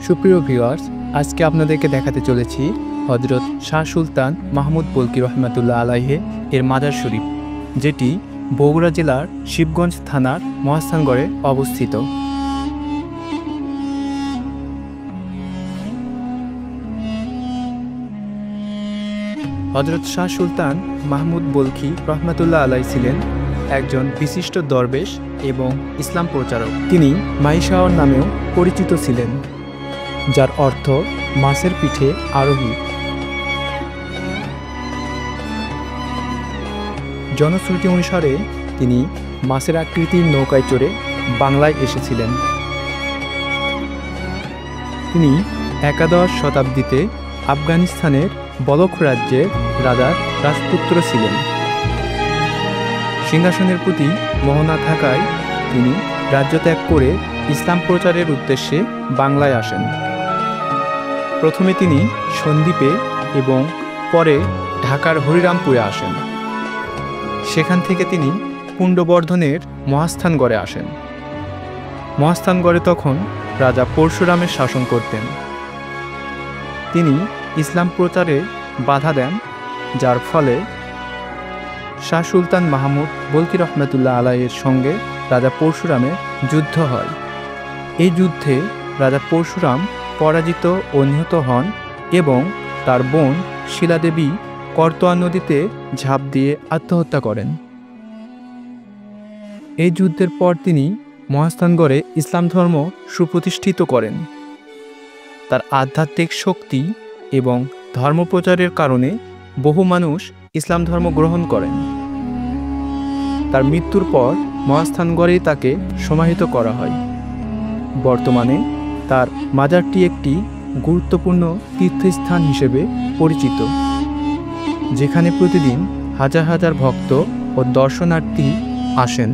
সুপ্রিয় ভিউয়ার্স, আজকে আপনাদেরকে দেখাতে চলেছি হযরত শাহ সুলতান মাহমুদ বলকি রহমাতুল্লাহ আলাইহি এর মাজার শরীফ, যেটি বগুড়া জেলার শিবগঞ্জ থানার মহাস্থানগড়ে অবস্থিত। হযরত শাহ সুলতান মাহমুদ বলকি রহমাতুল্লাহ আলাইহি ছিলেন একজন বিশিষ্ট দরবেশ এবং ইসলাম প্রচারক। তিনি মাইশাওয়ার নামেও পরিচিত ছিলেন, যার অর্থ মাছের পিঠে আরোহী। জনশ্রুতি অনুসারে তিনি মাছের আকৃতির নৌকায় চড়ে বাংলায় এসেছিলেন। তিনি একাদশ শতাব্দীতে আফগানিস্তানের বলখ রাজ্যের রাজার রাজপুত্র ছিলেন। সিংহাসনের প্রতি মোহ না থাকায় তিনি রাজ্য ত্যাগ করে ইসলাম প্রচারের উদ্দেশ্যে বাংলায় আসেন। প্রথমে তিনি সন্দ্বীপে এবং পরে ঢাকার হরিরামপুরে আসেন। সেখান থেকে তিনি পুণ্ডবর্ধনের মহাস্থানগড়ে আসেন। মহাস্থানগড়ে তখন রাজা পরশুরামের শাসন করতেন। তিনি ইসলাম প্রচারে বাধা দেন, যার ফলে শাহ সুলতান মাহমুদ বলকি রহমাতুল্লাহ আলাইহির সঙ্গে রাজা পরশুরামের যুদ্ধ হয়। এই যুদ্ধে রাজা পরশুরাম পরাজিত ও নিহত হন এবং তার বোন শিলাদেবী করতোয়া নদীতে ঝাঁপ দিয়ে আত্মহত্যা করেন। এই যুদ্ধের পর তিনি মহাস্থানগড়ে ইসলাম ধর্ম সুপ্রতিষ্ঠিত করেন। তার আধ্যাত্মিক শক্তি এবং ধর্মপ্রচারের কারণে বহু মানুষ ইসলাম ধর্ম গ্রহণ করেন। তার মৃত্যুর পর মহাস্থানগড়েই তাকে সমাহিত করা হয়। বর্তমানে তার মাজারটি একটি গুরুত্বপূর্ণ তীর্থস্থান হিসেবে পরিচিত, যেখানে প্রতিদিন হাজার হাজার ভক্ত ও দর্শনার্থী আসেন।